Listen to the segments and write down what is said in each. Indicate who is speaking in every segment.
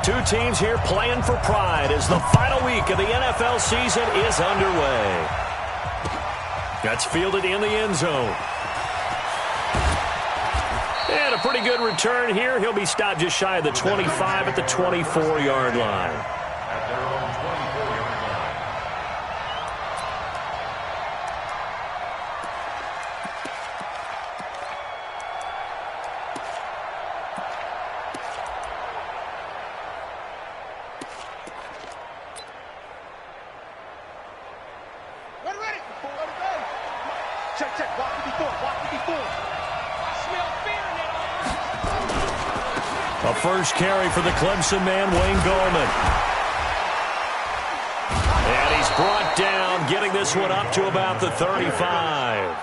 Speaker 1: Two teams here playing for pride as the final week of the NFL season is underway. That's fielded in the end zone. And a pretty good return here. He'll be stopped just shy of the 25 at the 24-yard line. A first carry for the Clemson man, Wayne Gallman. And he's brought down, getting this one up to about the 35.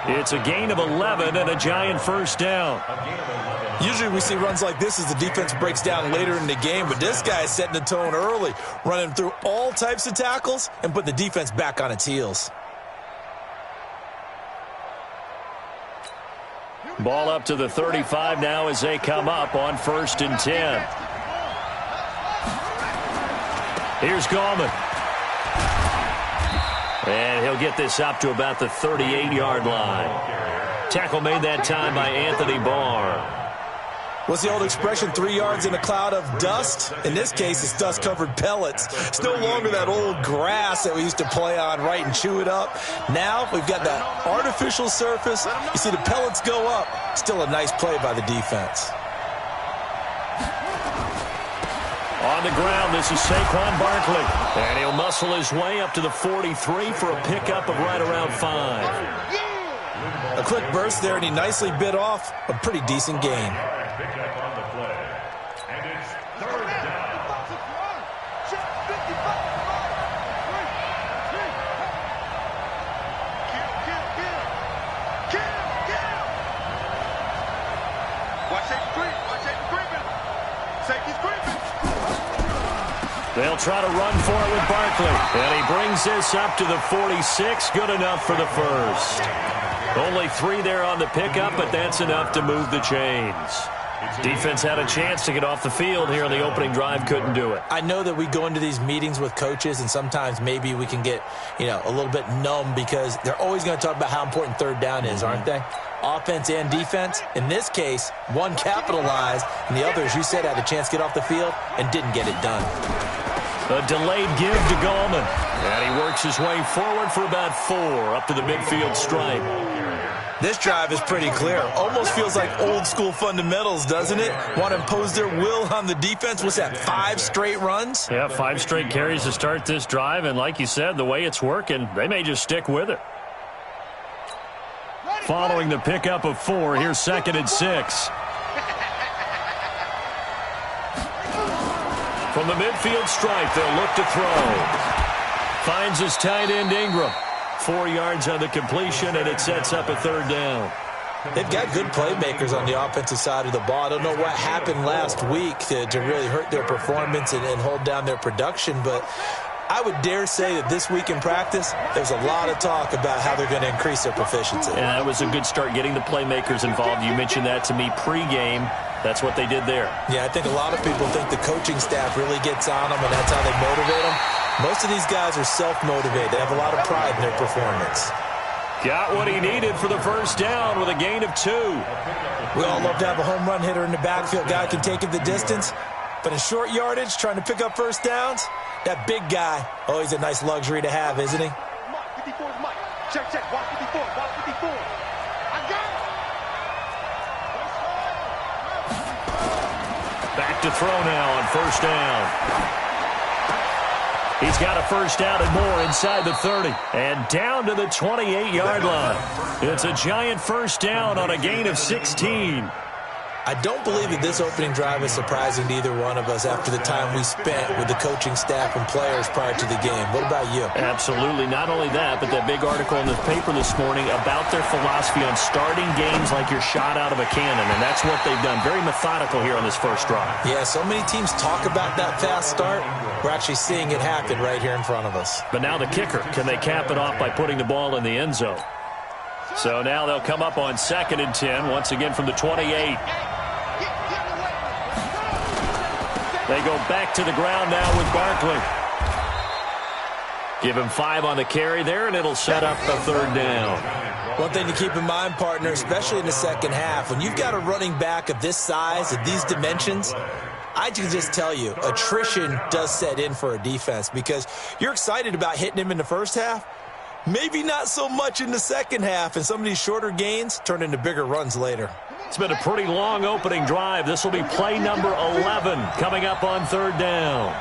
Speaker 1: It's a gain of 11 and a giant first down.
Speaker 2: Usually we see runs like this as the defense breaks down later in the game, but this guy is setting the tone early, running through all types of tackles and put the defense back on its heels.
Speaker 1: Ball up to the 35 now as they come up on 1st and 10. Here's Gallman. And he'll get this up to about the 38-yard line. Tackle made that time by Anthony Barr.
Speaker 2: What's the old expression, 3 yards in a cloud of dust? In this case, it's dust-covered pellets. It's no longer that old grass that we used to play on, right, and chew it up. Now we've got that artificial surface. You see the pellets go up. Still a nice play by the defense.
Speaker 1: On the ground, this is Saquon Barkley. And he'll muscle his way up to the 43 for a pickup of right around 5.
Speaker 2: A quick burst there, and he nicely bit off a pretty decent gain.
Speaker 3: Pickup on the play. And it's 3rd down.
Speaker 4: Watch safety creep. Watch safety creeping. Safety's creeping.
Speaker 1: They'll try to run for it with Barkley. And he brings this up to the 46. Good enough for the first. Only 3 there on the pickup, but that's enough to move the chains. Defense had a chance to get off the field here in the opening drive, couldn't do it.
Speaker 2: I know that we go into these meetings with coaches, and sometimes maybe we can get, a little bit numb because they're always going to talk about how important 3rd down is, aren't they? Offense and defense. In this case, one capitalized, and the other, as you said, had a chance to get off the field and didn't get it done.
Speaker 1: A delayed give to Gallman. And he works his way forward for about 4 up to the midfield stripe.
Speaker 2: This drive is pretty clear. Almost feels like old school fundamentals, doesn't it? Want to impose their will on the defense. What's that, 5 straight runs?
Speaker 1: Yeah, 5 straight carries to start this drive. And like you said, the way it's working, they may just stick with it. Following the pickup of 4, here's 2nd and 6. From the midfield stripe, they'll look to throw. Finds his tight end Ingram. 4 yards on the completion, and it sets up a 3rd down.
Speaker 2: They've got good playmakers on the offensive side of the ball. I don't know what happened last week to really hurt their performance and hold down their production, but I would dare say that this week in practice, there's a lot of talk about how they're going to increase their proficiency.
Speaker 1: And that was a good start getting the playmakers involved. You mentioned that to me pregame. That's what they did there.
Speaker 2: Yeah, I think a lot of people think the coaching staff really gets on them, and that's how they motivate them. Most of these guys are self-motivated. They have a lot of pride in their performance.
Speaker 1: Got what he needed for the first down with a gain of 2.
Speaker 2: We all love to have a home run hitter in the backfield. Guy can take it the distance. But in short yardage, trying to pick up first downs, that big guy, oh, he's a nice luxury to have, isn't he?
Speaker 4: Mike, 54 is Mike. Check, watch 54, watch 54. I got it.
Speaker 1: Back to throw now on first down. He's got a first down and more inside the 30. And down to the 28-yard line. It's a giant first down on a gain of 16.
Speaker 2: I don't believe that this opening drive is surprising to either one of us after the time we spent with the coaching staff and players prior to the game. What about you?
Speaker 1: Absolutely. Not only that, but that big article in the paper this morning about their philosophy on starting games like you're shot out of a cannon, and that's what they've done. Very methodical here on this first drive.
Speaker 2: Yeah, so many teams talk about that fast start. We're actually seeing it happen right here in front of us.
Speaker 1: But now the kicker. Can they cap it off by putting the ball in the end zone? So now they'll come up on 2nd and 10, once again from the 28. They go back to the ground now with Barkley. Give him 5 on the carry there, and it'll set up a 3rd down.
Speaker 2: One thing to keep in mind, partner, especially in the second half, when you've got a running back of this size, of these dimensions, I can just tell you, attrition does set in for a defense because you're excited about hitting him in the first half. Maybe not so much in the second half, and some of these shorter gains turn into bigger runs later.
Speaker 1: It's been a pretty long opening drive. This will be play number 11 coming up on 3rd down.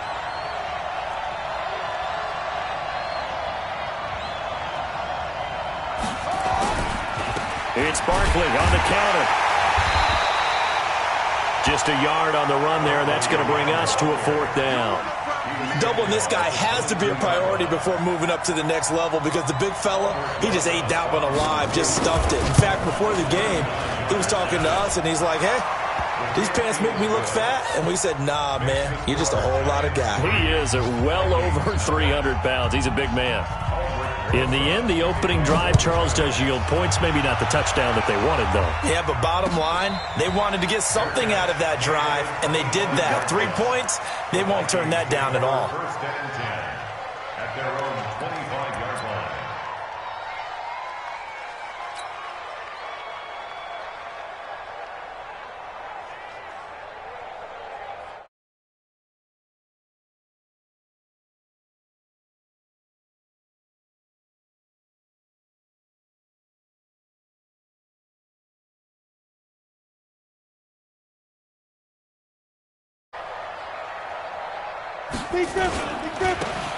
Speaker 1: It's Barkley on the counter. Just a yard on the run there, and that's going to bring us to a 4th down.
Speaker 2: Doubling this guy has to be a priority before moving up to the next level because the big fella, he just ate that one alive, just stuffed it. In fact, before the game, he was talking to us, and he's like, hey, these pants make me look fat? And we said, nah, man, you're just a whole lot of guy.
Speaker 1: He is at well over 300 pounds. He's a big man. In the end, the opening drive, Charles, does yield points. Maybe not the touchdown that they wanted, though.
Speaker 2: Yeah, but bottom line, they wanted to get something out of that drive, and they did that. 3 points, they won't turn that down at all.
Speaker 3: 1st and 10 at their own 25-yard line.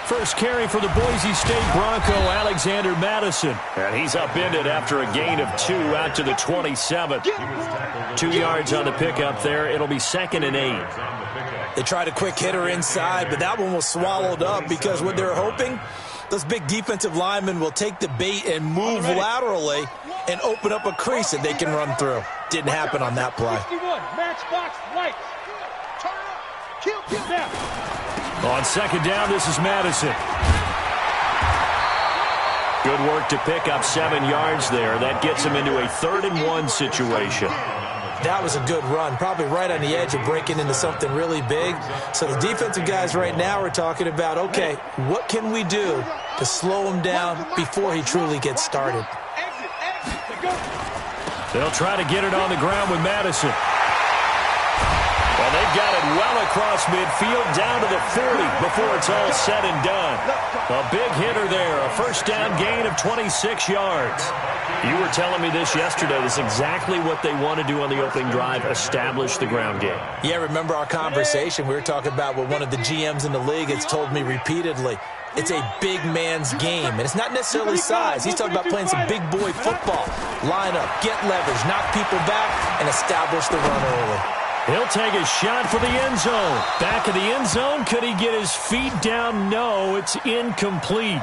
Speaker 1: First carry for the Boise State Bronco, Alexander Madison. And he's upended after a gain of 2 out to the 27. 2 yards on the pickup there. It'll be 2nd and 8.
Speaker 2: They tried a quick hitter inside, but that one was swallowed up because what they're hoping, those big defensive linemen will take the bait and move laterally and open up a crease that they can run through. Didn't happen on that play.
Speaker 4: 61, matchbox lights. Turn up. Kill now.
Speaker 1: On 2nd down, this is Madison. Good work to pick up 7 yards there. That gets him into a 3rd and 1 situation.
Speaker 2: That was a good run, probably right on the edge of breaking into something really big. So the defensive guys right now are talking about, okay, what can we do to slow him down before he truly gets started?
Speaker 1: They'll try to get it on the ground with Madison. Well, they've got it well across midfield, down to the 40 before it's all said and done. A big hitter there, a 1st down gain of 26 yards. You were telling me this yesterday. This is exactly what they want to do on the opening drive, establish the ground game.
Speaker 2: Yeah, remember our conversation? We were talking about what one of the GMs in the league has told me repeatedly. It's a big man's game, and it's not necessarily size. He's talking about playing some big boy football. Line up, get leverage, knock people back, and establish the run early.
Speaker 1: He'll take a shot for the end zone. Back of the end zone. Could he get his feet down? No, it's incomplete.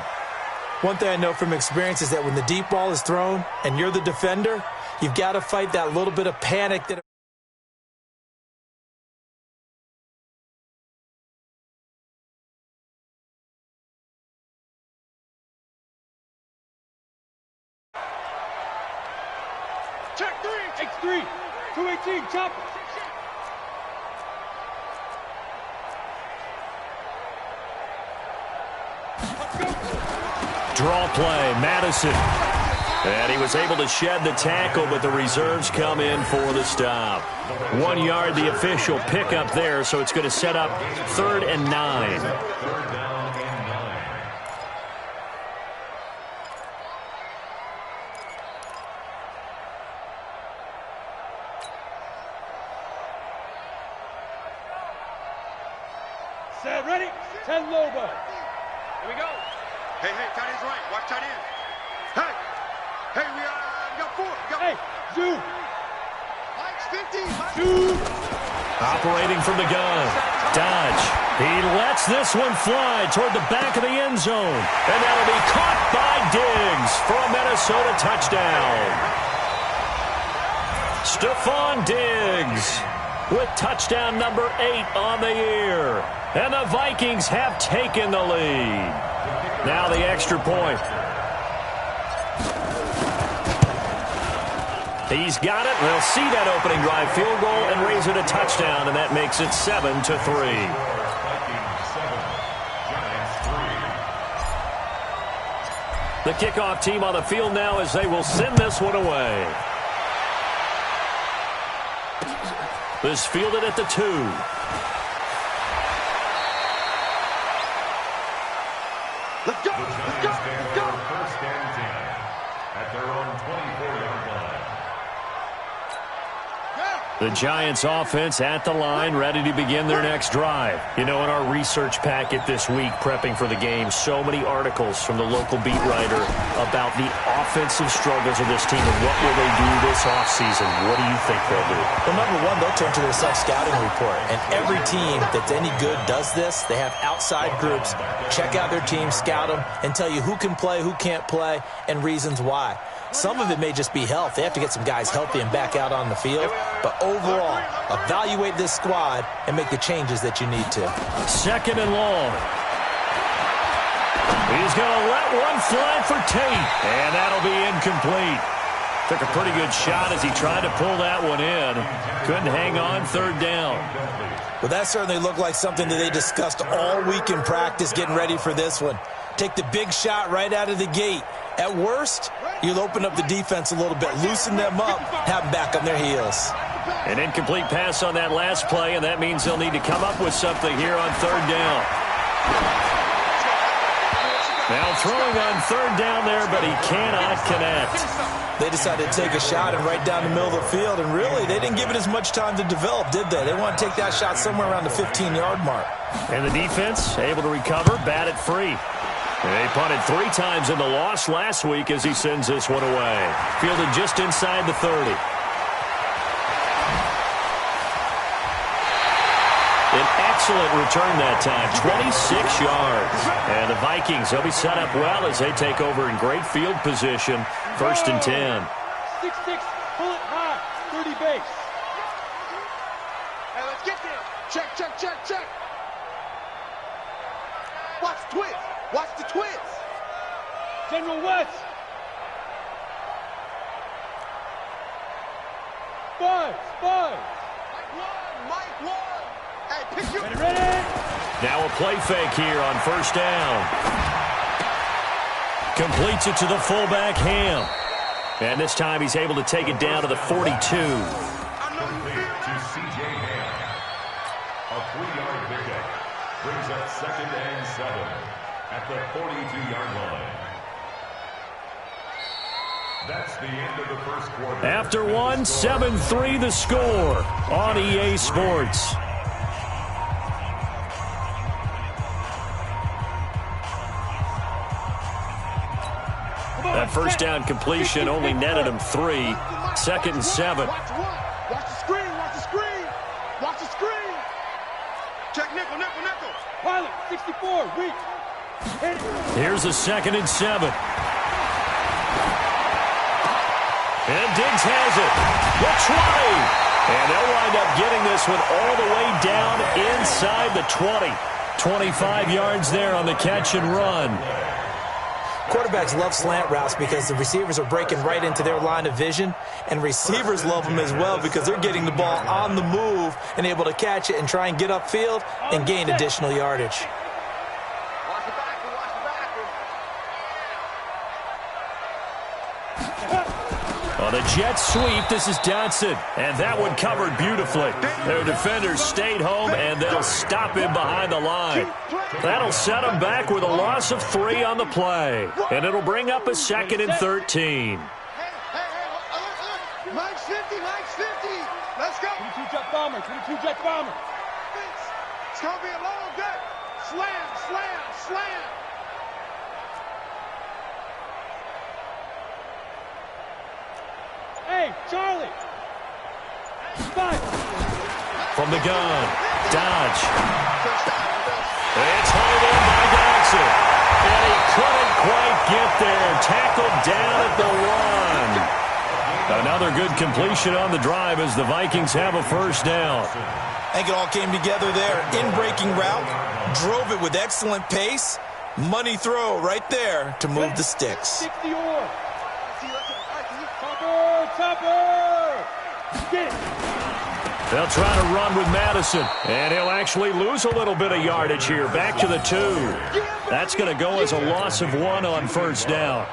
Speaker 2: One thing I know from experience is that when the deep ball is thrown and you're the defender, you've got to fight that little bit of panic that
Speaker 4: Check 3. X3. 218. Chopper.
Speaker 1: Draw play, Madison. And he was able to shed the tackle, but the reserves come in for the stop. 1 yard, the official pickup there, so it's going to set up 3rd and 9.
Speaker 4: Set, ready? 10 Lobo. Here we go.
Speaker 5: Hey, tight end's right. Watch tight end. Hey, we got 4.
Speaker 4: Hey, Zoo.
Speaker 5: Mike's 50.
Speaker 4: Zoo.
Speaker 1: Operating from the gun. Dodge. He lets this one fly toward the back of the end zone. And that'll be caught by Diggs for a Minnesota touchdown. Stephon Diggs with touchdown number 8 on the year. And the Vikings have taken the lead. Now the extra point. He's got it. They'll see that opening drive field goal and raise it a touchdown, and that makes it 7-3. The kickoff team on the field now as they will send this one away. This fielded at the 2.
Speaker 5: Let's go! Let's go! Let's go!
Speaker 3: First and 10 at their own 24-yard line.
Speaker 1: The Giants offense at the line, ready to begin their next drive. You know, in our research packet this week, prepping for the game, so many articles from the local beat writer about the offensive struggles of this team and what will they do this offseason. What do you think they'll do?
Speaker 2: Well, number one, they'll turn to their self-scouting report. And every team that's any good does this. They have outside groups, check out their team, scout them, and tell you who can play, who can't play, and reasons why. Some of it may just be health. They have to get some guys healthy and back out on the field. But overall, evaluate this squad and make the changes that you need to.
Speaker 1: 2nd and long. He's going to let one fly for Tate, and that'll be incomplete. Took a pretty good shot as he tried to pull that one in. Couldn't hang on, 3rd down.
Speaker 2: Well, that certainly looked like something that they discussed all week in practice getting ready for this one. Take the big shot right out of the gate. At worst, you'll open up the defense a little bit, loosen them up, have them back on their heels.
Speaker 1: An incomplete pass on that last play, and that means they'll need to come up with something here on 3rd down. Now throwing on 3rd down there, but he cannot connect.
Speaker 2: They decided to take a shot and right down the middle of the field, and really, they didn't give it as much time to develop, did they? They want to take that shot somewhere around the 15-yard mark.
Speaker 1: And the defense able to recover, bat it free. They punted 3 times in the loss last week as he sends this one away. Fielded just inside the 30. An excellent return that time, 26 yards. And the Vikings, they'll be set up well as they take over in great field position. 1st and 10.
Speaker 4: 6-6, pull it high, 30 base.
Speaker 5: Hey, let's get there. Check, check, check, check. Watch the twist. Watch the twist.
Speaker 4: General West. 5.
Speaker 5: Mike 1. Hey, pick you.
Speaker 4: Ready?
Speaker 1: Now a play fake here on 1st down. Completes it to the fullback, Ham. And this time he's able to take it down to the 42.
Speaker 3: To C.J. Ham. A 3-yard pickup brings up 2nd and 7 at the 42-yard line. That's the end of the first quarter.
Speaker 1: After one, 7-3 the score on EA Sports. That 1st down completion only netted him 3. 2nd and 7.
Speaker 5: Watch the screen. Watch the screen. Watch the screen. Check nickel.
Speaker 4: Pilot, 64, weak.
Speaker 1: Here's a 2nd and 7. And Diggs has it. The 20. And they'll wind up getting this one all the way down inside the 20. 25 yards there on the catch and run.
Speaker 2: Quarterbacks love slant routes because the receivers are breaking right into their line of vision, and receivers love them as well because they're getting the ball on the move and able to catch it and try and get upfield and gain additional yardage.
Speaker 5: Watch the backer.
Speaker 1: On a jet sweep, this is Johnson. And that one covered beautifully. Their defenders stayed home, and they'll stop him behind the line. That'll set them back with a loss of 3 on the play. And it'll bring up a 2nd and 13.
Speaker 5: Hey, Mike's 50. Let's go.
Speaker 4: 22 jet bomber.
Speaker 5: It's going to be a long day. Slam.
Speaker 4: Hey, Charlie. 5.
Speaker 1: From the gun, Dodge. It's hauled in by Jackson. And he couldn't quite get there. Tackled down at the 1. Another good completion on the drive as the Vikings have a 1st down.
Speaker 2: I think it all came together there. In-breaking route, drove it with excellent pace. Money throw right there to move the sticks.
Speaker 4: 60 or. Topper.
Speaker 1: They'll try to run with Madison, and he'll actually lose a little bit of yardage here. Back to the 2. That's going to go as a loss of 1 on first down.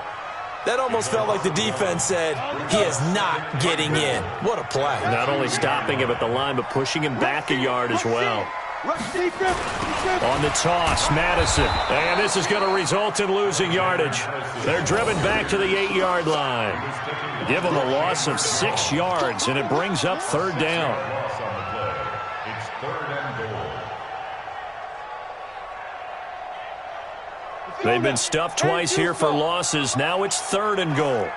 Speaker 2: That almost felt like the defense said, he is not getting in. What a play.
Speaker 1: Not only stopping him at the line, but pushing him back a yard as well. On the toss, Madison. And this is going to result in losing yardage. They're driven back to the 8-yard line. Give them a loss of 6 yards, and it brings up third down.
Speaker 3: It's 3rd and goal.
Speaker 1: They've been stuffed twice here for losses. Now it's 3rd and goal.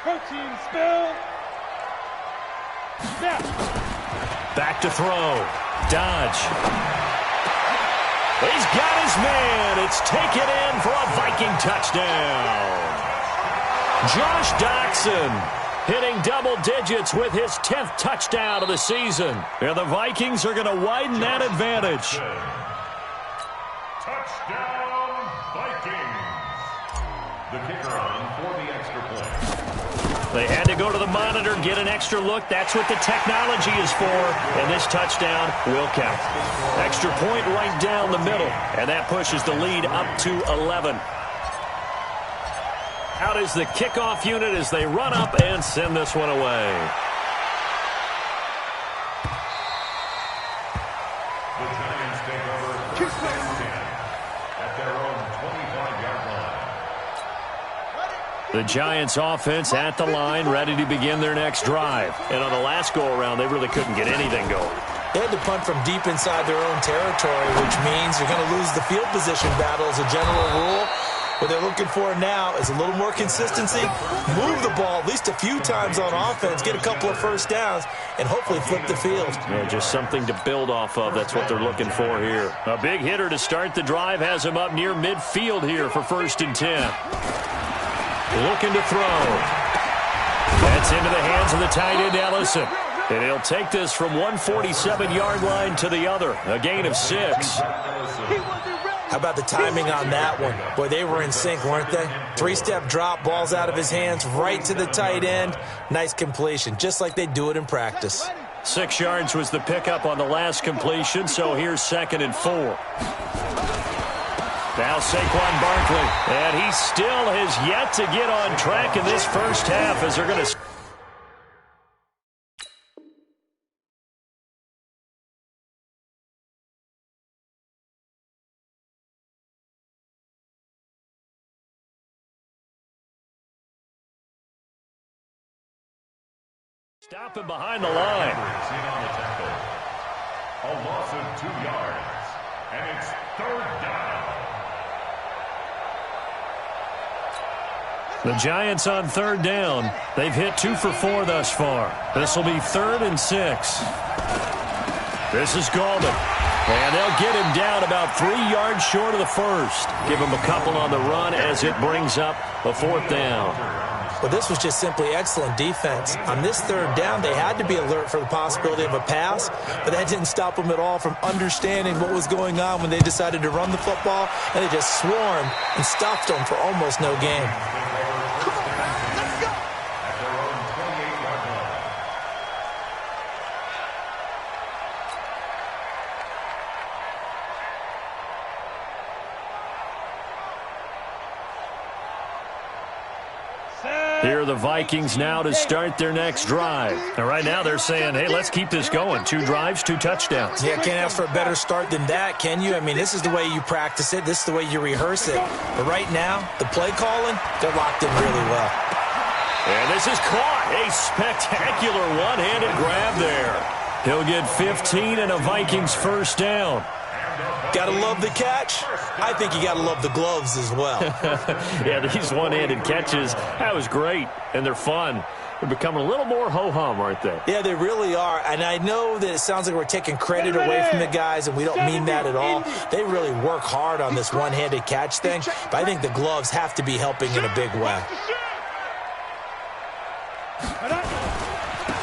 Speaker 4: Protein spill. Snap.
Speaker 1: Back to throw. Dodge. He's got his man. It's taken in for a Viking touchdown. Josh Doxson hitting double digits with his 10th touchdown of the season. And the Vikings are going to widen that advantage.
Speaker 3: Touchdown, Vikings. The kicker on for the extra point.
Speaker 1: They had to go to the monitor, get an extra look. That's what the technology is for. And this touchdown will count. Extra point right down the middle. And that pushes the lead up to 11. Out is the kickoff unit as they run up and send this one away.
Speaker 3: The Giants take over first and 10 at their own 25-yard line.
Speaker 1: The Giants offense at the line, ready to begin their next drive. And on the last go-around, they really couldn't get anything going.
Speaker 2: They had to punt from deep inside their own territory, which means you're going to lose the field position battle as a general rule. What they're looking for now is a little more consistency, move the ball at least a few times on offense, get a couple of first downs, and hopefully flip the field.
Speaker 1: Yeah, just something to build off of. That's what they're looking for here. A big hitter to start the drive has him up near midfield here for 1st and 10. Looking to throw. That's into the hands of the tight end, Ellison. And he'll take this from 147-yard line to the other. A gain of 6.
Speaker 2: How about the timing on that one? Boy, they were in sync, weren't they? 3-step drop, balls out of his hands, right to the tight end. Nice completion, just like they do it in practice.
Speaker 1: 6 yards was the pickup on the last completion, so here's 2nd and 4. Now Saquon Barkley, and he still has yet to get on track in this first half as they're going to... Stop him behind the line.
Speaker 3: A loss of 2 yards, and it's 3rd down.
Speaker 1: The Giants on 3rd down. They've hit 2 for 4 thus far. This will be 3rd and 6. This is Gallman. And they'll get him down about 3 yards short of the first. Give him a couple on the run as it brings up a 4th down.
Speaker 2: Well, this was just simply excellent defense. On this 3rd down, they had to be alert for the possibility of a pass, but that didn't stop them at all from understanding what was going on when they decided to run the football, and they just swarmed and stopped them for almost no gain.
Speaker 1: Here are the Vikings now to start their next drive. And right now they're saying, hey, let's keep this going. 2 drives, 2 touchdowns.
Speaker 2: Yeah, can't ask for a better start than that, can you? I mean, this is the way you practice it. This is the way you rehearse it. But right now, the play calling, they're locked in really well.
Speaker 1: And this is caught. A spectacular one-handed grab there. He'll get 15 and a Vikings first down.
Speaker 2: Got to love the catch. I think you got to love the gloves as well.
Speaker 1: Yeah, these one-handed catches, that was great, and they're fun. They're becoming a little more ho-hum, aren't they?
Speaker 2: Yeah, they really are, and I know that it sounds like we're taking credit away from the guys, and we don't mean that at all. They really work hard on this one-handed catch thing, but I think the gloves have to be helping in a big way.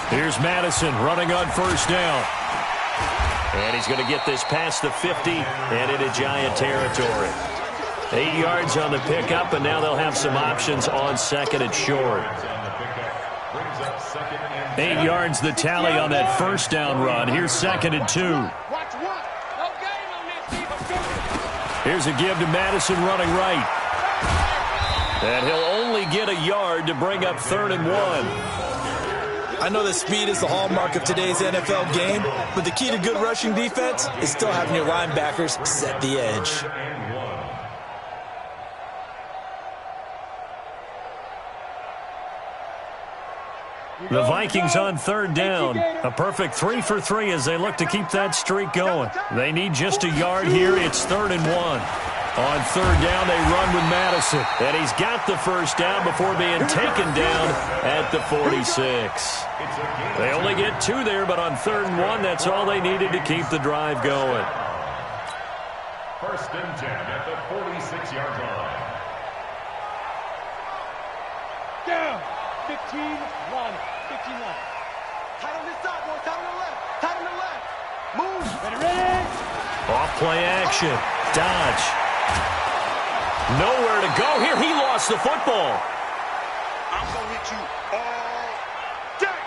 Speaker 1: Here's Madison running on first down. And he's going to get this past the 50 and into Giant territory. 8 yards on the pickup, and now they'll have some options on 2nd and short. 8 yards the tally on that first down run. Here's 2nd and 2. Here's a give to Madison running right. And he'll only get a yard to bring up 3rd and 1.
Speaker 2: I know that speed is the hallmark of today's NFL game, but the key to good rushing defense is still having your linebackers set the edge.
Speaker 1: The Vikings on 3rd down. A perfect 3 for 3 as they look to keep that streak going. They need just a yard here. It's 3rd and 1. On 3rd down, they run with Madison. And he's got the first down before being taken down at the 46. They only get 2 there, but on 3rd and 1, that's all they needed to keep the drive going.
Speaker 3: 1st and 10 at the 46-yard line.
Speaker 4: Down. 15-1. 15-1.
Speaker 5: Tight on this side, boys. Tight on the left. Tight on the left. Move.
Speaker 4: Ready.
Speaker 1: Off play action. Dodge. Nowhere to go here. He lost the football.
Speaker 5: I'm going to hit you all day.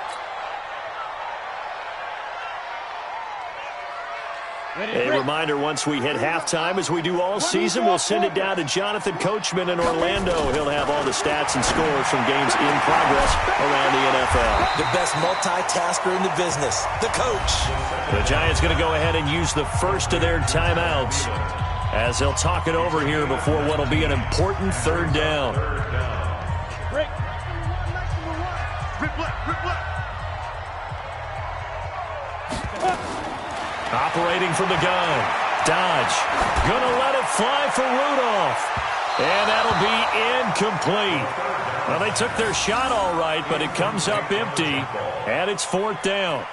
Speaker 1: A reminder, once we hit halftime, as we do all season, we'll send it down to Jonathan Coachman in Orlando. He'll have all the stats and scores from games in progress around the NFL.
Speaker 2: The best multitasker in the business, the coach.
Speaker 1: The Giants going to go ahead and use the first of their timeouts as they'll talk it over here before what will be an important 3rd down.
Speaker 4: Break.
Speaker 5: Rip left. Rip left.
Speaker 1: Operating from the gun. Dodge. Gonna let it fly for Rudolph. And that'll be incomplete. Well, they took their shot all right, but it comes up empty, and it's 4th down.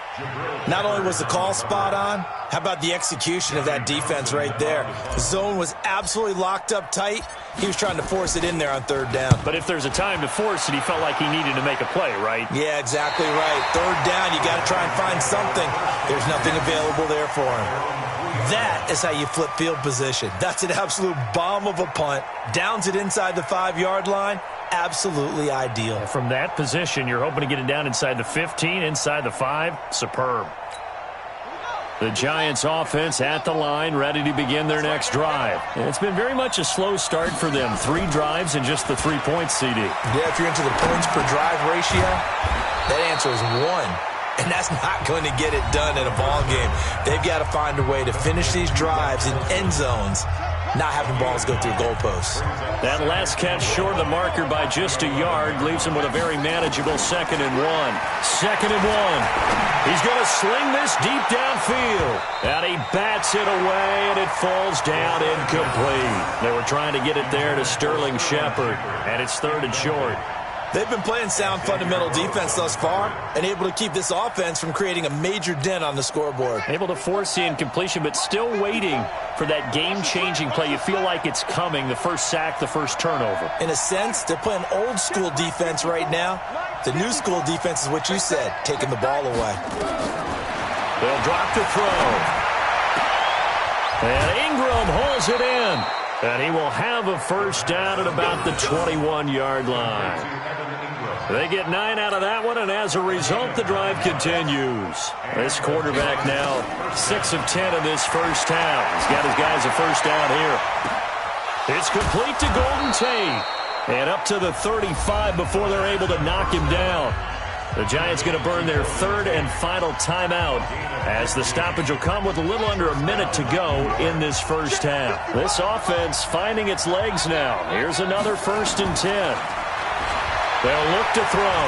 Speaker 2: Not only was the call spot on, how about the execution of that defense right there? The zone was absolutely locked up tight. He was trying to force it in there on 3rd down.
Speaker 1: But if there's a time to force it, he felt like he needed to make a play, right?
Speaker 2: Yeah, exactly right. 3rd down, you got to try and find something. There's nothing available there for him. That is how you flip field position. That's an absolute bomb of a punt. Downs it inside the 5-yard line. Absolutely ideal.
Speaker 1: From that position, you're hoping to get it down inside the 15, inside the 5. Superb. The Giants offense at the line, ready to begin their next drive. And it's been very much a slow start for them. 3 drives and just the 3 points, CD.
Speaker 2: Yeah, if you're into the points per drive ratio, that answer is 1. And that's not going to get it done in a ball game. They've got to find a way to finish these drives in end zones, not having balls go through goalposts.
Speaker 1: That last catch short of the marker by just a yard leaves him with a very manageable 2nd and 1. 2nd and 1. He's going to sling this deep downfield. And he bats it away, and it falls down incomplete. They were trying to get it there to Sterling Shepard, and it's 3rd and short.
Speaker 2: They've been playing sound fundamental defense thus far and able to keep this offense from creating a major dent on the scoreboard.
Speaker 1: Able to force the incompletion, but still waiting for that game-changing play. You feel like it's coming, the first sack, the first turnover.
Speaker 2: In a sense, they're playing old-school defense right now. The new school defense is what you said, taking the ball away.
Speaker 1: They'll drop the throw. And Ingram holds it in. And he will have a first down at about the 21-yard line. They get 9 out of that one, and as a result, the drive continues. This quarterback now 6 of 10 in this first half. He's got his guys a first down here. It's complete to Golden Tate. And up to the 35 before they're able to knock him down. The Giants going to burn their 3rd and final timeout as the stoppage will come with a little under a minute to go in this first half. This offense finding its legs now. Here's another 1st and 10. They'll look to throw.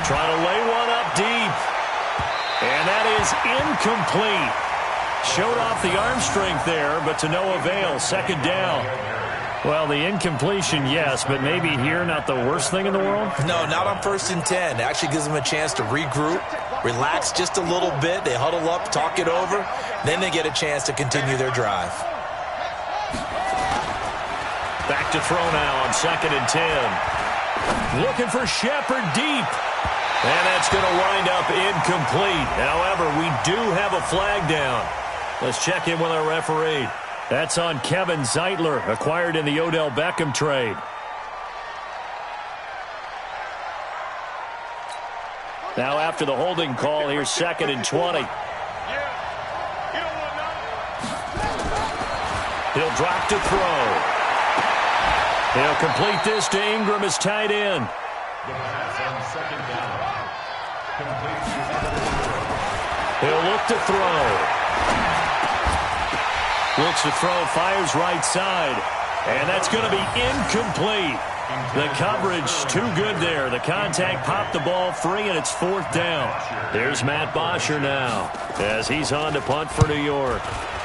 Speaker 1: Try to lay one up deep. And that is incomplete. Showed off the arm strength there, but to no avail. 2nd down. Well, the incompletion, yes, but maybe here not the worst thing in the world?
Speaker 2: No, not on 1st and 10. It actually gives them a chance to regroup, relax just a little bit. They huddle up, talk it over. Then they get a chance to continue their drive.
Speaker 1: Back to throw now on 2nd and 10. Looking for Shepard deep. And that's going to wind up incomplete. However, we do have a flag down. Let's check in with our referee. That's on Kevin Zeitler, acquired in the Odell Beckham trade. Now after the holding call, here's 2nd and 20. He'll drop to throw. He'll complete this to Ingram as tight end. He'll look to throw. Looks to throw, fires right side. And that's going to be incomplete. The coverage too good there. The contact popped the ball free, and it's 4th down. There's Matt Bosher now as he's on to punt for New York.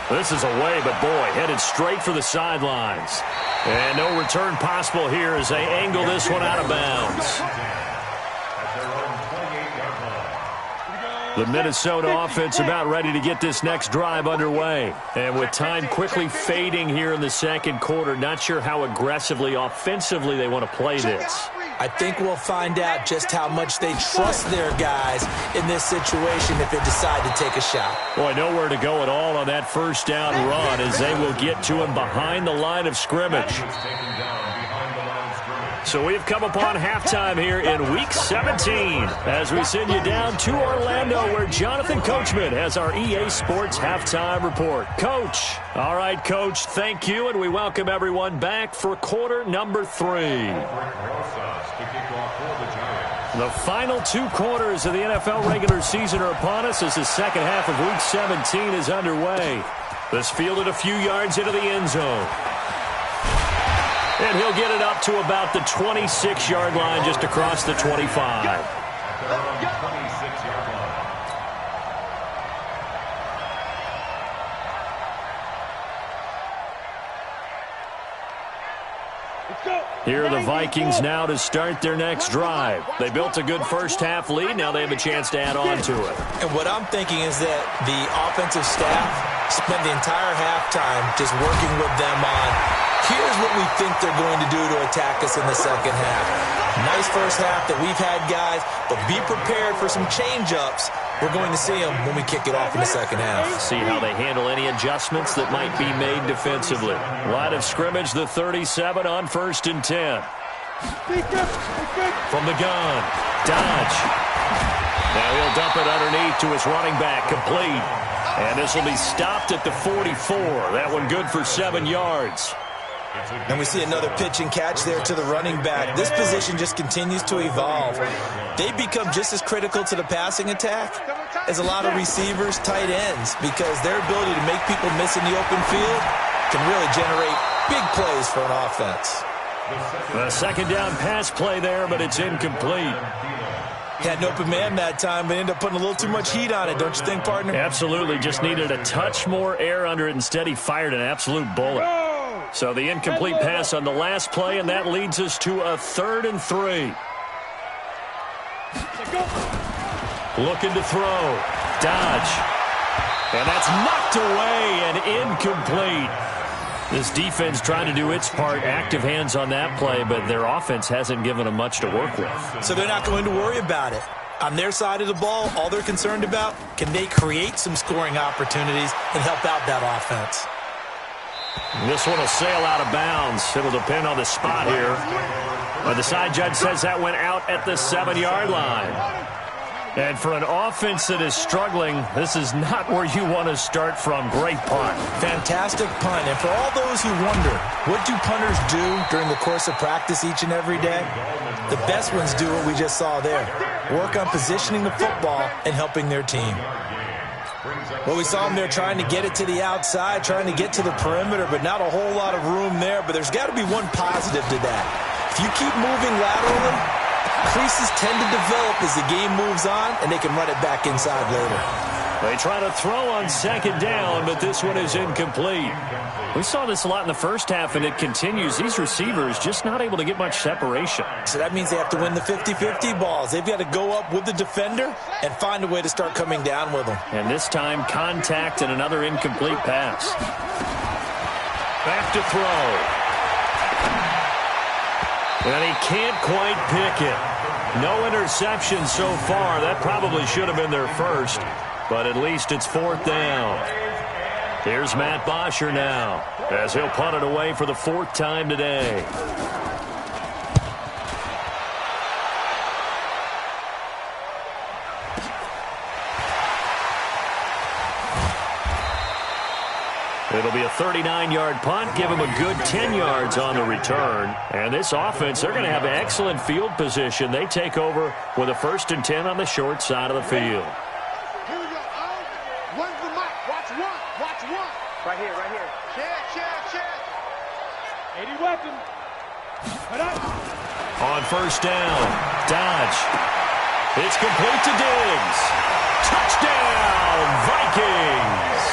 Speaker 1: This is away, but boy, headed straight for the sidelines. And no return possible here as they angle this one out of bounds. The Minnesota offense about ready to get this next drive underway. And with time quickly fading here in the second quarter, not sure how aggressively, offensively they want to play this.
Speaker 2: I think we'll find out just how much they trust their guys in this situation if they decide to take a shot.
Speaker 1: Boy, nowhere to go at all on that first down run as they will get to him behind the line of scrimmage. So we've come upon halftime here in Week 17 as we send you down to Orlando where Jonathan Coachman has our EA Sports Halftime Report. Coach. All right, Coach, thank you, and we welcome everyone back for quarter number 3. The final 2 quarters of the NFL regular season are upon us as the second half of Week 17 is underway. This fielded a few yards into the end zone. And he'll get it up to about the 26-yard line just across the 25. Here are the Vikings now to start their next drive. They built a good first-half lead. Now they have a chance to add on to it.
Speaker 2: And what I'm thinking is that the offensive staff spent the entire halftime just working with them on, here's what we think they're going to do to attack us in the second half. Nice first half that we've had, guys, but be prepared for some change-ups. We're going to see them when we kick it off in the second half.
Speaker 1: See how they handle any adjustments that might be made defensively. Line of scrimmage, the 37 on 1st and 10. From the gun, Dodge. Now he'll dump it underneath to his running back, complete. And this will be stopped at the 44. That one good for 7 yards.
Speaker 2: And we see another pitch and catch there to the running back. This position just continues to evolve. They become just as critical to the passing attack as a lot of receivers, tight ends, because their ability to make people miss in the open field can really generate big plays for an offense.
Speaker 1: A second down pass play there, but it's incomplete.
Speaker 2: Had an open man that time, but ended up putting a little too much heat on it, don't you think, partner?
Speaker 1: Absolutely. Just needed a touch more air under it. Instead, he fired an absolute bullet. So the incomplete pass on the last play, and that leads us to a 3rd and 3. Looking to throw. Dodge. And that's knocked away and incomplete. This defense trying to do its part. Active hands on that play, but their offense hasn't given them much to work with.
Speaker 2: So they're not going to worry about it. On their side of the ball, all they're concerned about, can they create some scoring opportunities and help out that offense?
Speaker 1: This one will sail out of bounds. It'll depend on the spot here. But the side judge says that went out at the 7-yard line. And for an offense that is struggling, this is not where you want to start from. Great punt.
Speaker 2: Fantastic punt. And for all those who wonder, what do punters do during the course of practice each and every day? The best ones do what we just saw there. Work on positioning the football and helping their team. Well, we saw them there trying to get it to the outside, trying to get to the perimeter, but not a whole lot of room there. But there's got to be one positive to that. If you keep moving laterally, creases tend to develop as the game moves on, and they can run it back inside later.
Speaker 1: They try to throw on second down, but this one is incomplete. We saw this a lot in the first half, and it continues. These receivers just not able to get much separation.
Speaker 2: So that means they have to win the 50-50 balls. They've got to go up with the defender and find a way to start coming down with them.
Speaker 1: And this time, contact and another incomplete pass. Back to throw. And he can't quite pick it. No interception so far. That probably should have been their first, but at least it's 4th down. Here's Matt Bosher now as he'll punt it away for the 4th time today. It'll be a 39-yard punt, give them a good 10 yards on the return. And this offense, they're going to have excellent field position. They take over with a 1st and 10 on the short side of the field.
Speaker 4: Here we go. One's the mic. Watch one. Watch one.
Speaker 5: Right here, right here. Check.
Speaker 4: 80 weapon. Cut up.
Speaker 1: On 1st down, Dodge. It's complete to Diggs. Touchdown, Vikings.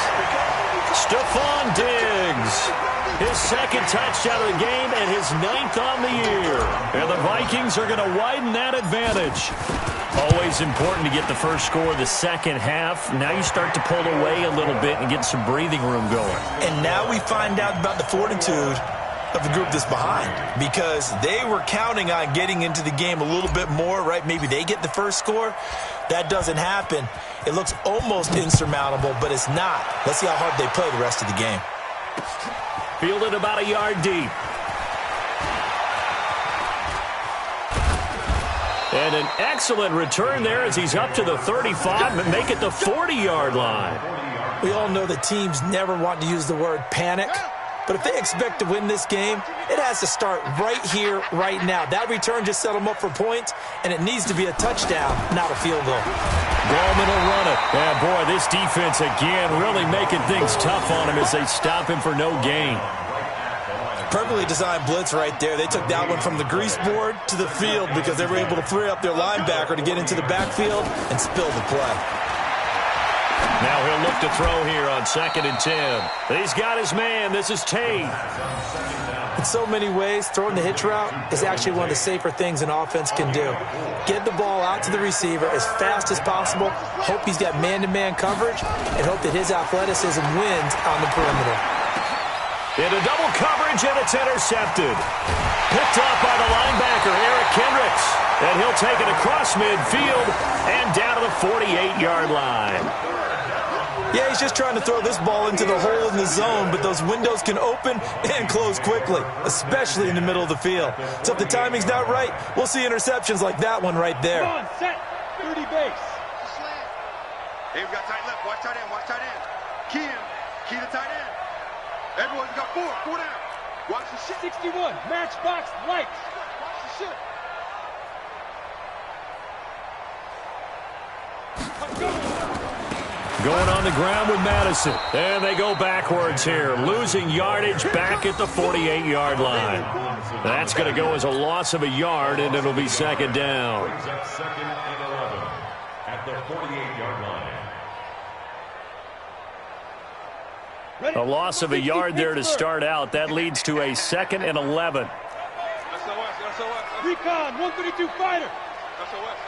Speaker 1: Stephon Diggs. His 2nd touchdown of the game and his 9th on the year. And the Vikings are going to widen that advantage. Always important to get the first score of the second half. Now you start to pull away a little bit and get some breathing room going.
Speaker 2: And now we find out about the fortitude of the group that's behind, because they were counting on getting into the game a little bit more, right? Maybe they get the first score. That doesn't happen. It looks almost insurmountable, but it's not. Let's see how hard they play the rest of the game.
Speaker 1: Fielded about a yard deep. And an excellent return there as he's up to the 35 and make it the 40-yard line.
Speaker 2: We all know that teams never want to use the word panic. But if they expect to win this game, it has to start right here, right now. That return just set them up for points, and it needs to be a touchdown, not a field goal.
Speaker 1: Gallman will run it. And, boy, this defense, again, really making things tough on him as they stop him for no gain.
Speaker 2: Perfectly designed blitz right there. They took that one from the grease board to the field because they were able to free up their linebacker to get into the backfield and spill the play.
Speaker 1: Now he'll look to throw here on 2nd and 10. He's got his man. This is Tate.
Speaker 2: In so many ways, throwing the hitch route is actually one of the safer things an offense can do. Get the ball out to the receiver as fast as possible, hope he's got man-to-man coverage, and hope that his athleticism wins on the perimeter.
Speaker 1: Into double coverage, and it's intercepted. Picked up by the linebacker, Eric Kendricks. And he'll take it across midfield and down to the 48-yard line.
Speaker 2: Yeah, he's just trying to throw this ball into the hole in the zone, but those windows can open and close quickly, especially in the middle of the field. So if the timing's not right, we'll see interceptions like that one right there.
Speaker 4: Come on, set. 30 base.
Speaker 5: Hey, we got tight left. Watch tight end. Watch tight end. Key him. Key the tight end. Everyone's got 4. 4 down. Watch the shit.
Speaker 4: 61. Matchbox lights. Watch the shit.
Speaker 1: Going on the ground with Madison. And they go backwards here. Losing yardage back at the 48-yard line. That's going to go as a loss of a yard, and it'll be 2nd down.
Speaker 3: Brings up 2nd and 11 at the 48-yard line.
Speaker 1: A loss of a yard there to start out. That leads to a 2nd and 11.
Speaker 4: Recon, 132 fighter.
Speaker 5: SOS.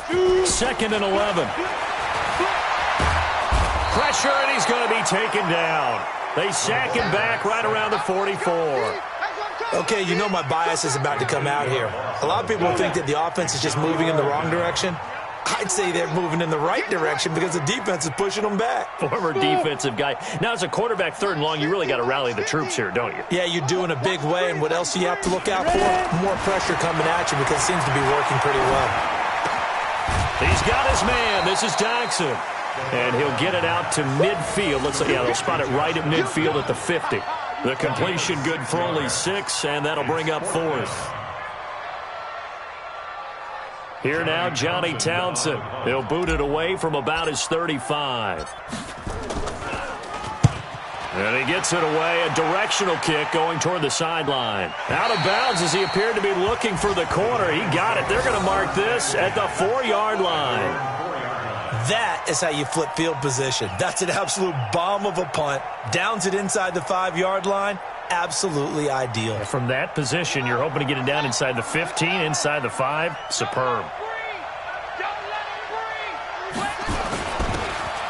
Speaker 1: 2nd and 11. Pressure, and he's going to be taken down. They sack him back right around the 44.
Speaker 2: Okay, you know my bias is about to come out here. A lot of people think that the offense is just moving in the wrong direction. I'd say they're moving in the right direction because the defense is pushing them back.
Speaker 1: Former defensive guy. Now, as a quarterback, 3rd and long, you really got to rally the troops here, don't you?
Speaker 2: Yeah, you do in a big way, and what else do you have to look out for? More pressure coming at you because it seems to be working pretty well.
Speaker 1: He's got his man. This is Jackson. And he'll get it out to midfield. Looks like, yeah, they'll spot it right at midfield at the 50. The completion good for only 6, and that'll bring up 4th. Here now, Johnny Townsend. He'll boot it away from about his 35. And he gets it away. A directional kick going toward the sideline. Out of bounds as he appeared to be looking for the corner. He got it. They're going to mark this at the 4-yard line.
Speaker 2: That is how you flip field position. That's an absolute bomb of a punt. Downs it inside the 5-yard line. Absolutely ideal.
Speaker 1: From that position, you're hoping to get it down inside the 15, inside the 5. Superb.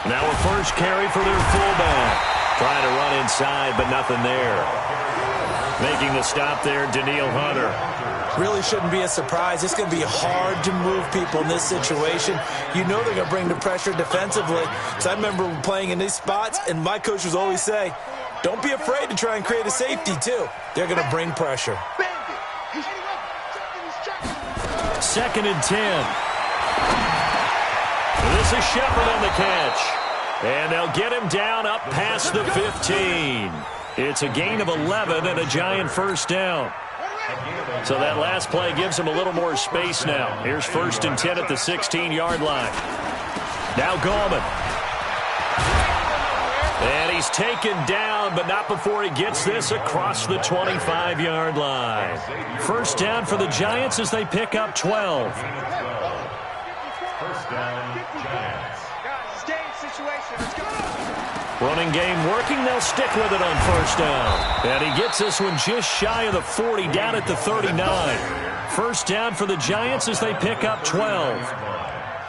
Speaker 1: Now a first carry for their fullback. Trying to run inside, but nothing there. Making the stop there, Daniil Hunter.
Speaker 2: Really shouldn't be a surprise. It's going to be hard to move people in this situation. You know they're going to bring the pressure defensively. So I remember playing in these spots, and my coach would always say, don't be afraid to try and create a safety, too. They're going to bring pressure.
Speaker 1: 2nd and 10. This is Shepard on the catch. And they'll get him down up past the 15. It's a gain of 11 and a Giant first down. So that last play gives him a little more space now. Here's 1st and 10 at the 16-yard line. Now Gallman. And he's taken down, but not before he gets this across the 25-yard line. First down for the Giants as they pick up 12.
Speaker 3: First down, Giants.
Speaker 4: Guys, it's game situation. Let's go.
Speaker 1: Running game working. They'll stick with it on first down. And he gets this one just shy of the 40, down at the 39. First down for the Giants as they pick up 12.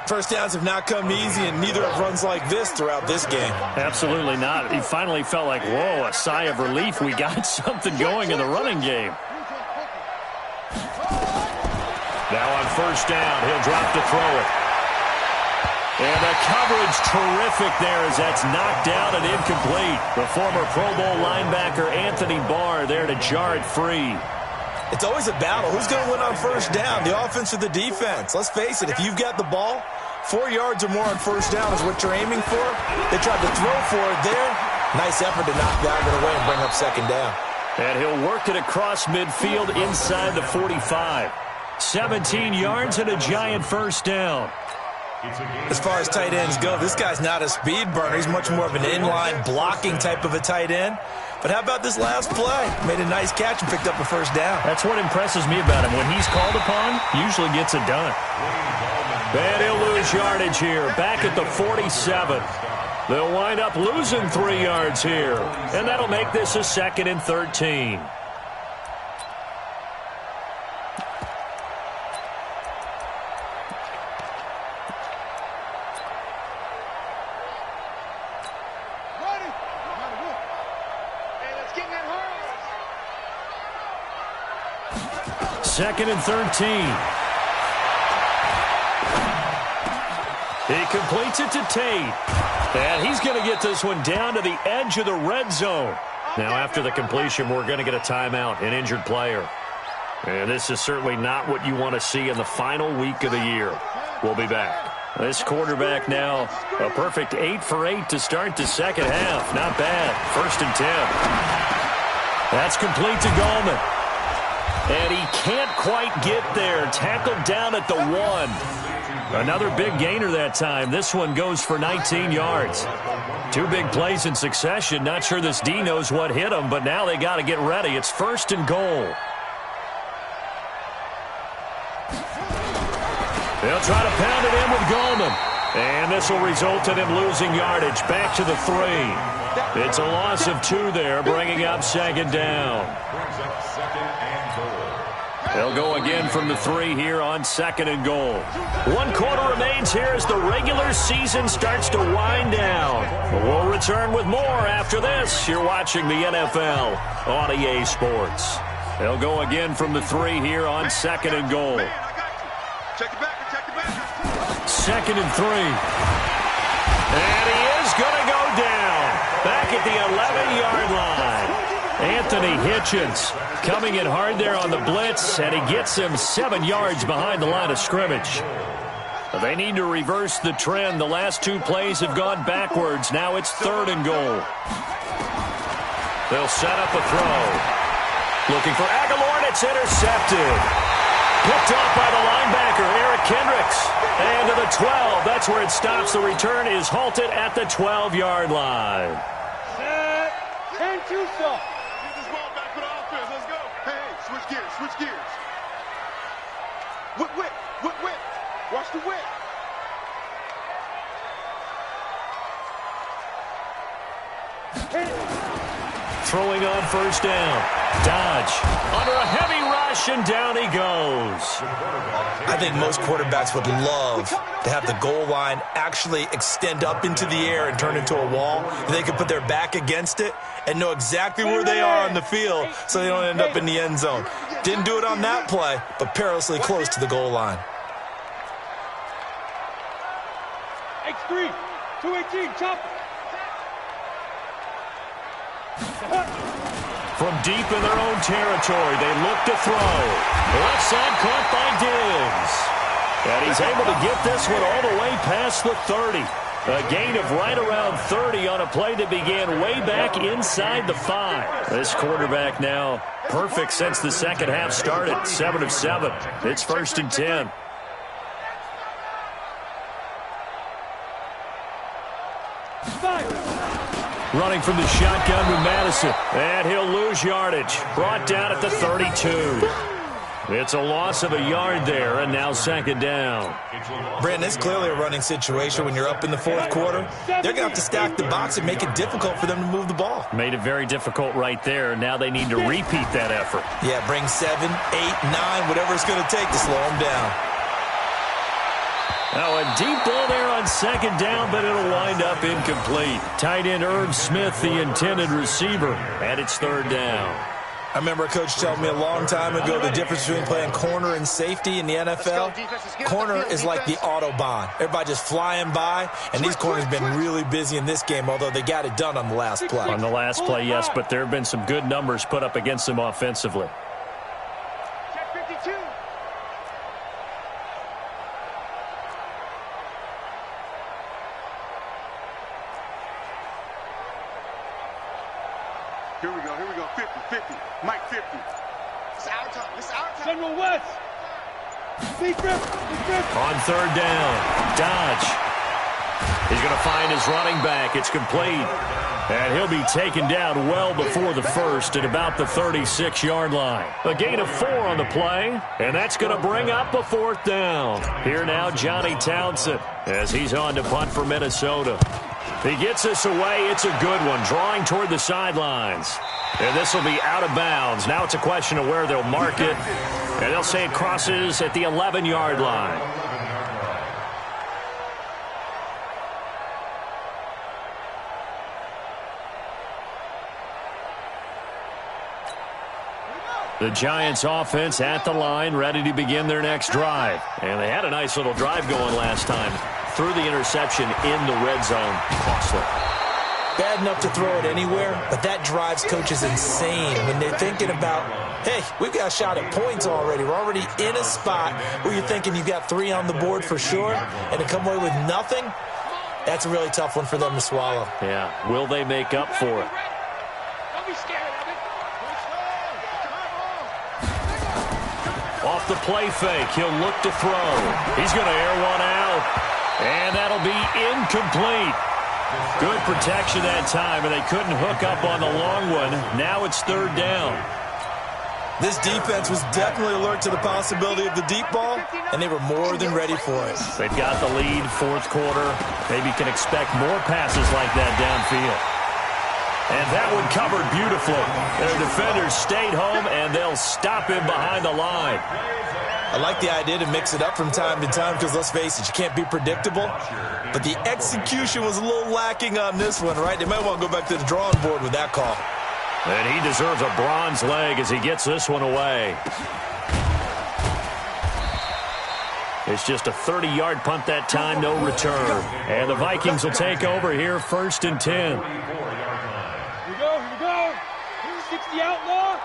Speaker 2: First downs have not come easy, and neither have runs like this throughout this game.
Speaker 1: Absolutely not. He finally felt like, whoa, a sigh of relief. We got something going in the running game. Now on first down, he'll drop to throw it. And the coverage terrific there as that's knocked down and incomplete. The former Pro Bowl linebacker Anthony Barr there to jar it free.
Speaker 2: It's always a battle. Who's going to win on first down, the offense or the defense? Let's face it, if you've got the ball, 4 yards or more on first down is what you're aiming for. They tried to throw for it there. Nice effort to knock that away and bring up second down.
Speaker 1: And he'll work it across midfield inside the 45. 17 yards and a Giant first down.
Speaker 2: As far as tight ends go, this guy's not a speed burner. He's much more of an inline blocking type of a tight end. But how about this last play? Made a nice catch and picked up a first down.
Speaker 1: That's what impresses me about him. When he's called upon, usually gets it done. And he'll lose yardage here, back at the 47. They'll wind up losing 3 yards here. And that'll make this a 2nd and 13. Second and 13. He completes it to Tate. And he's going to get this one down to the edge of the red zone. Now, after the completion, we're going to get a timeout, an injured player. And this is certainly not what you want to see in the final week of the year. We'll be back. This quarterback now, a perfect 8 for 8 to start the second half. Not bad. 1st and 10. That's complete to Gallman. And he can't quite get there. Tackled down at the 1. Another big gainer that time. This one goes for 19 yards. 2 big plays in succession. Not sure this D knows what hit him, but now they got to get ready. It's 1st and goal. They'll try to pound it in with Gallman. And this will result in him losing yardage. Back to the 3. It's a loss of 2 there, bringing up 2nd down. They'll go again from the 3 here on 2nd and goal. 1 quarter remains here as the regular season starts to wind down. We'll return with more after this. You're watching the NFL on EA Sports. They'll go again from the 3 here on 2nd and goal.
Speaker 5: Check it back.
Speaker 1: 2nd and 3. And he is going to go down. Back at the 11-yard line. Anthony Hitchens coming in hard there on the blitz, and he gets him 7 yards behind the line of scrimmage. They need to reverse the trend. The last 2 plays have gone backwards. Now it's 3rd and goal. They'll set up a throw. Looking for Aguilar, and it's intercepted. Picked off by the linebacker, Eric Kendricks. And to the 12. That's where it stops. The return is halted at the 12-yard line.
Speaker 4: Set. 10-2 stop.
Speaker 5: Get this ball back for the offense. Let's go. Hey, switch gears. Whip. Watch the whip.
Speaker 1: Throwing on first down. Dodge. Under a heavy rush, and down he goes.
Speaker 2: I think most quarterbacks would love to have the goal line actually extend up into the air and turn into a wall. They could put their back against it and know exactly where they are on the field so they don't end up in the end zone. Didn't do it on that play, but perilously close to the goal line.
Speaker 4: X3. 218. Chop.
Speaker 1: From deep in their own territory, they look to throw. Left side caught by Diggs. And he's able to get this one all the way past the 30. A gain of right around 30 on a play that began way back inside the 5. This quarterback now perfect since the second half started. 7 of 7. It's 1st and 10. Running from the shotgun with Madison. And he'll lose yardage. Brought down at the 32. It's a loss of a yard there, and now 2nd down.
Speaker 2: Brandon, it's clearly a running situation when you're up in the 4th quarter. They're going to have to stack the box and make it difficult for them to move the ball.
Speaker 1: Made it very difficult right there. Now they need to repeat that effort.
Speaker 2: Yeah, bring 7, 8, 9, whatever it's going to take to slow them down.
Speaker 1: Now a deep ball there on 2nd down, but it'll wind up incomplete. Tight end Irv Smith, the intended receiver, and it's 3rd down.
Speaker 2: I remember a coach telling me a long time ago the difference between playing corner and safety in the NFL. Corner is like the Autobahn. Everybody just flying by, and these corners have been really busy in this game, although they got it done on the last play.
Speaker 1: On the last play, yes, but there have been some good numbers put up against them offensively.
Speaker 4: Check 52.
Speaker 5: Here we go, 50, 50. Mike, 50. It's our time, it's our time.
Speaker 4: General West. Big grip, big grip.
Speaker 1: On 3rd down, Dodge. He's going to find his running back. It's complete. And he'll be taken down well before the 1st at about the 36-yard line. A gain of 4 on the play, and that's going to bring up a 4th down. Here now, Johnny Townsend, as he's on to punt for Minnesota. He gets this away. It's a good one, drawing toward the sidelines. And this will be out of bounds. Now it's a question of where they'll mark it. And they'll say it crosses at the 11-yard line. The Giants offense at the line, ready to begin their next drive. And they had a nice little drive going last time. Threw the interception in the red zone. Costly.
Speaker 2: Bad enough to throw it anywhere, but that drives coaches insane when they're thinking about, hey, we've got a shot at points already. We're already in a spot where you're thinking you've got 3 on the board for sure, and to come away with nothing, that's a really tough one for them to swallow.
Speaker 1: Yeah, will they make up for it?
Speaker 4: Don't be scared of it.
Speaker 1: Off the play fake, he'll look to throw. He's going to air one out, and that'll be incomplete. Good protection that time, and they couldn't hook up on the long one. Now it's 3rd down.
Speaker 2: This defense was definitely alert to the possibility of the deep ball, and they were more than ready for it.
Speaker 1: They've got the lead, 4th quarter. Maybe can expect more passes like that downfield. And that one covered beautifully. Their defenders stayed home, and they'll stop him behind the line.
Speaker 2: I like the idea to mix it up from time to time because, let's face it, you can't be predictable. But the execution was a little lacking on this one, right? They might want to go back to the drawing board with that call.
Speaker 1: And he deserves a bronze leg as he gets this one away. It's just a 30-yard punt that time, no return. And the Vikings will take over here, 1st and 10.
Speaker 4: Here we go. Here's 60 outlaw.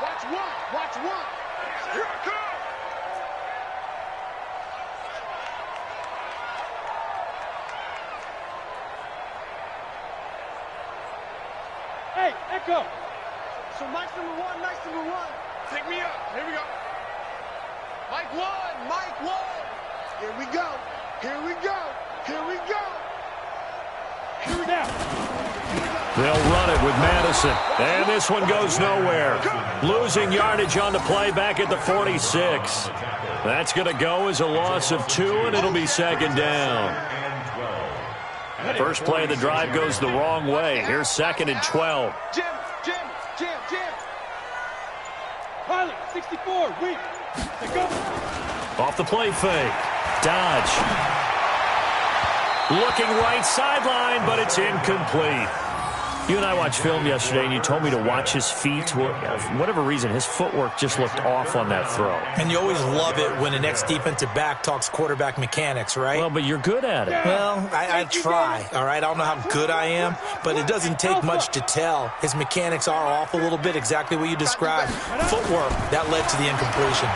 Speaker 5: Watch one. Here I come.
Speaker 4: Hey, Echo.
Speaker 5: So Mike's number one. Take me up. Here we go. Mike one. Here we go.
Speaker 1: They'll run it with Madison. And this one goes nowhere. Losing yardage on the play back at the 46. That's going to go as a loss of 2, and it'll be 2nd down. First play of the drive goes the wrong way. Here's 2nd and 12.
Speaker 4: Jim. Pilot, 64, weak. Take up.
Speaker 1: Off the play fake. Dodge. Looking right sideline, but it's incomplete. You and I watched film yesterday, and you told me to watch his feet. For whatever reason, his footwork just looked off on that throw.
Speaker 2: And you always love it when the next defensive back talks quarterback mechanics, right?
Speaker 1: Well, but you're good at it.
Speaker 2: Well, I try, all right? I don't know how good I am, but it doesn't take much to tell. His mechanics are off a little bit, exactly what you described. Footwork, that led to the incompletion.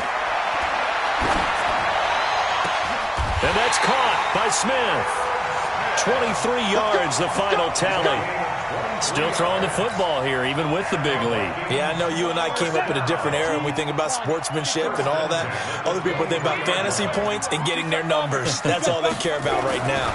Speaker 1: And that's caught by Smith. 23 yards, the final tally. Still throwing the football here, even with the big lead.
Speaker 2: Yeah, I know you and I came up in a different era, and we think about sportsmanship and all that. Other people think about fantasy points and getting their numbers. That's all they care about right now.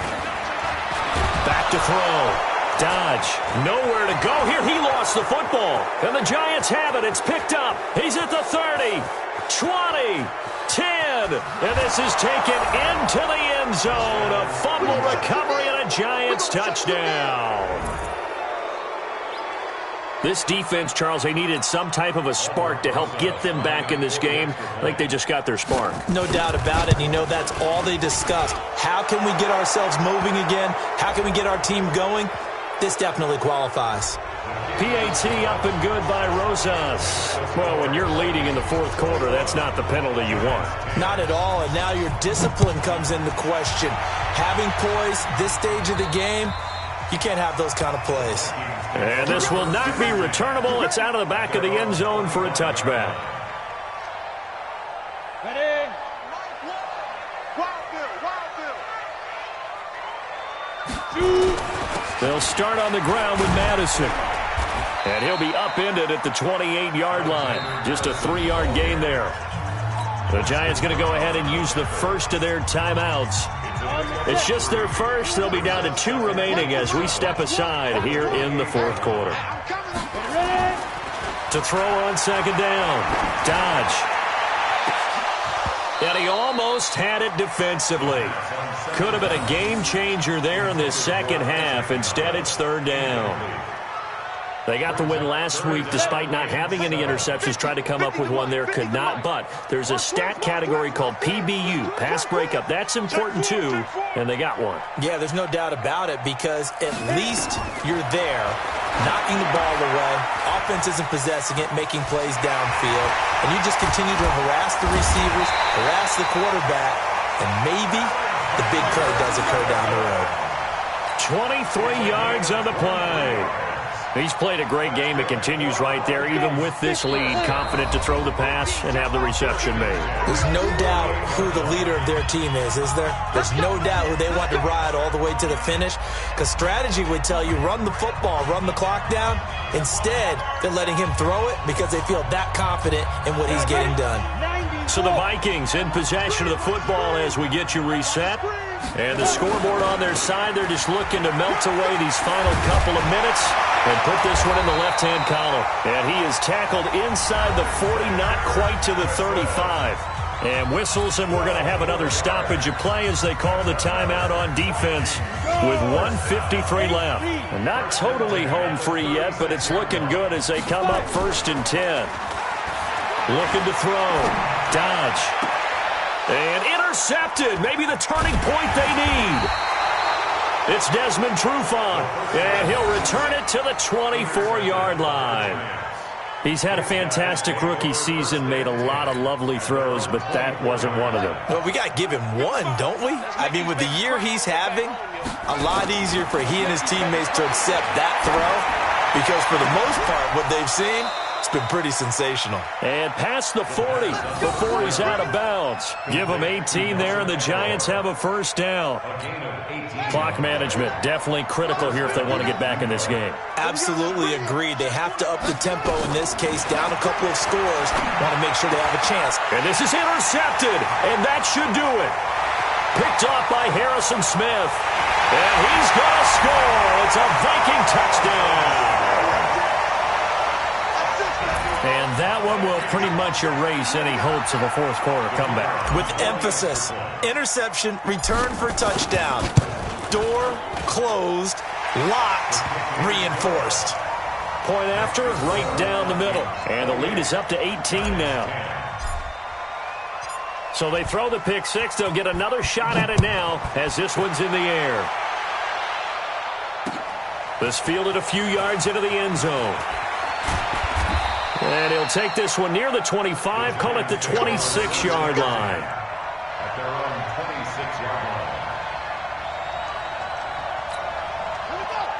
Speaker 1: Back to throw. Dodge. Nowhere to go here. He lost the football. And the Giants have it. It's picked up. He's at the 30, 20, 10. And this is taken into the end zone. A fumble recovery and a Giants touchdown. This defense, Charles, they needed some type of a spark to help get them back in this game. I think they just got their spark.
Speaker 2: No doubt about it. You know, that's all they discussed. How can we get ourselves moving again? How can we get our team going? This definitely qualifies.
Speaker 1: PAT up and good by Rosas. Well, when you're leading in the fourth quarter, that's not the penalty you want.
Speaker 2: Not at all, and now your discipline comes into question. Having poise this stage of the game, you can't have those kind of plays.
Speaker 1: And this will not be returnable. It's out of the back of the end zone for a touchback.
Speaker 4: Ready? Wild Bill.
Speaker 1: They'll start on the ground with Madison. And he'll be upended at the 28-yard line. Just a 3-yard gain there. The Giants going to go ahead and use the first of their timeouts. It's just their first. They'll be down to 2 remaining as we step aside here in the fourth quarter. To throw on second down. Dodge. And he almost had it defensively. Could have been a game changer there in this second half. Instead, it's third down. They got the win last week despite not having any interceptions. Tried to come up with one there, could not. But there's a stat category called PBU, pass breakup. That's important too, and they got one.
Speaker 2: Yeah, there's no doubt about it because at least you're there, knocking the ball away. Offense isn't possessing it, making plays downfield. And you just continue to harass the receivers, harass the quarterback, and maybe the big play does occur down the road.
Speaker 1: 23 yards on the play. He's played a great game. It continues right there, even with this lead. Confident to throw the pass and have the reception made.
Speaker 2: There's no doubt who the leader of their team is there? There's no doubt who they want to ride all the way to the finish. Because strategy would tell you, run the football, run the clock down. Instead, they're letting him throw it because they feel that confident in what he's getting done.
Speaker 1: So the Vikings in possession of the football as we get you reset. And the scoreboard on their side, they're just looking to melt away these final couple of minutes and put this one in the left-hand column. And he is tackled inside the 40, not quite to the 35. And whistles, and we're going to have another stoppage of play as they call the timeout on defense with 1:53 left. And not totally home free yet, but it's looking good as they come up 1st and 10. Looking to throw. Dodge. And intercepted. Maybe the turning point they need. It's Desmond Trufant. And he'll return it to the 24-yard line. He's had a fantastic rookie season, made a lot of lovely throws, but that wasn't one of them.
Speaker 2: Well, we got to give him one, don't we? I mean, with the year he's having, a lot easier for he and his teammates to accept that throw because for the most part, what they've seen, it's been pretty sensational.
Speaker 1: And past the 40 before he's out of bounds. Give him 18 there, and the Giants have a first down. Clock management definitely critical here if they want to get back in this game.
Speaker 2: Absolutely agreed. They have to up the tempo in this case, down a couple of scores. Want to make sure they have a chance.
Speaker 1: And this is intercepted, and that should do it. Picked off by Harrison Smith. And he's going to score. It's a Viking touchdown. And that one will pretty much erase any hopes of a fourth quarter comeback.
Speaker 2: With emphasis, interception, return for touchdown. Door closed, locked, reinforced.
Speaker 1: Point after, right down the middle. And the lead is up to 18 now. So they throw the pick six. They'll get another shot at it now as this one's in the air. This fielded a few yards into the end zone. And he'll take this one near the 25, call it the 26-yard line.
Speaker 3: At their own 26-yard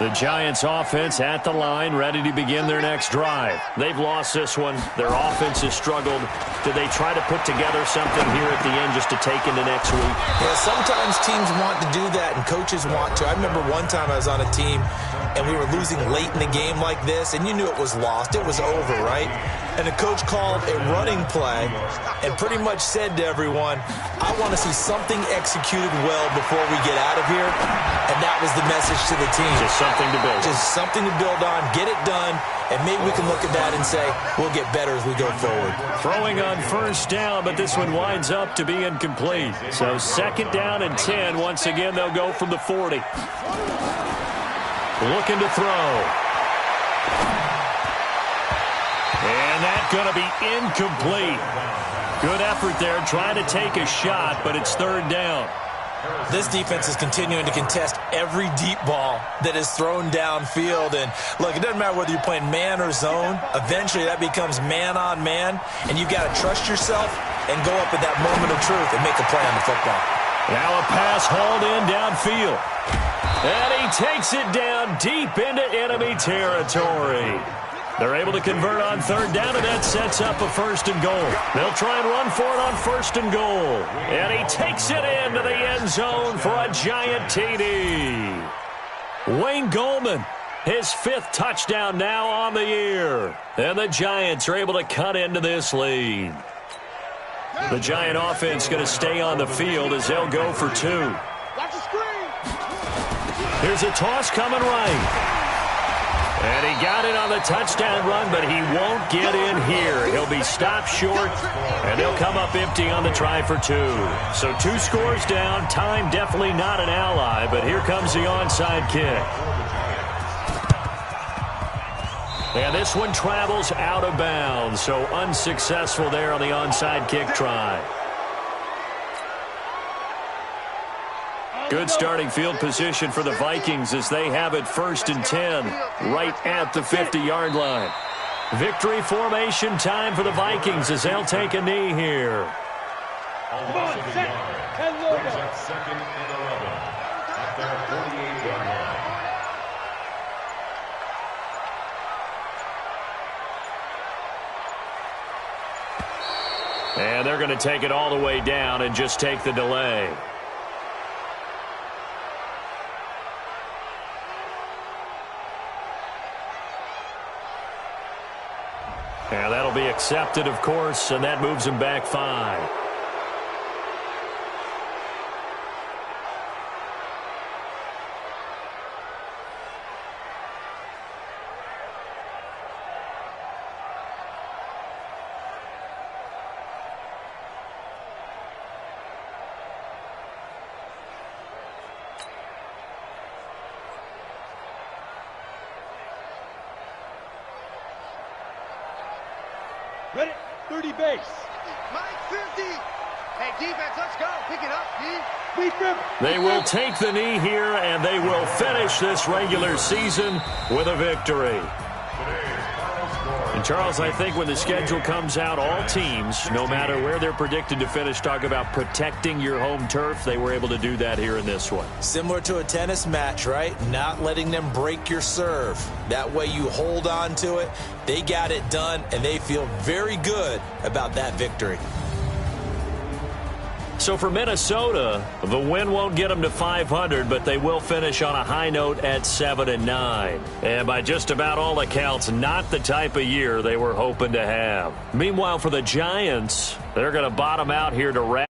Speaker 1: The Giants offense at the line, ready to begin their next drive. They've lost this one. Their offense has struggled. Do they try to put together something here at the end just to take into next week?
Speaker 2: Yeah, sometimes teams want to do that and coaches want to. I remember one time I was on a team and we were losing late in the game like this, and you knew it was lost. It was over, right? And the coach called a running play and pretty much said to everyone, I want to see something executed well before we get out of here. And that was the message to the team.
Speaker 1: Just something to build on.
Speaker 2: Just something to build on, get it done, and maybe we can look at that and say, we'll get better as we go forward.
Speaker 1: Throwing on first down, but this one winds up to be incomplete. So 2nd down and 10. Once again, they'll go from the 40. Looking to throw. And that's going to be incomplete. Good effort there, trying to take a shot, but it's 3rd down.
Speaker 2: This defense is continuing to contest every deep ball that is thrown downfield. And, look, it doesn't matter whether you're playing man or zone. Eventually, that becomes man-on-man, and you've got to trust yourself and go up at that moment of truth and make a play on the football.
Speaker 1: Now a pass hauled in downfield. And he takes it down deep into enemy territory. They're able to convert on 3rd down, and that sets up a 1st and goal. They'll try and run for it on 1st and goal. And he takes it into the end zone for a giant TD. Wayne Goldman, his 5th touchdown now on the year. And the Giants are able to cut into this lead. The Giant offense going to stay on the field as they'll go for 2.
Speaker 4: Watch the screen.
Speaker 1: Here's a toss coming right. And he got it on the touchdown run, but he won't get in here. He'll be stopped short, and they'll come up empty on the try for 2. So 2 scores down. Time definitely not an ally, but here comes the onside kick. And this one travels out of bounds, so unsuccessful there on the onside kick try. Good starting field position for the Vikings as they have it 1st and 10 right at the 50-yard line. Victory formation time for the Vikings as they'll take a knee here.
Speaker 4: Come on, set. 10 logo.
Speaker 3: Brings up 2nd and 11 at their 48-yard line.
Speaker 1: And they're going to take it all the way down and just take the delay. And that'll be accepted, of course, and that moves him back 5.
Speaker 4: Ready? 30 base.
Speaker 5: Mike 50. Hey, defense, let's go. Pick it up, D.
Speaker 4: Beat them.
Speaker 1: They will take the knee here, and they will finish this regular season with a victory. And, Charles, I think when the schedule comes out, all teams, no matter where they're predicted to finish, talk about protecting your home turf. They were able to do that here in this one.
Speaker 2: Similar to a tennis match, right? Not letting them break your serve. That way you hold on to it. They got it done, and they feel very good about that victory.
Speaker 1: So for Minnesota, the win won't get them to 500, but they will finish on a high note at 7-9. And by just about all accounts, not the type of year they were hoping to have. Meanwhile, for the Giants, they're going to bottom out here to wrap.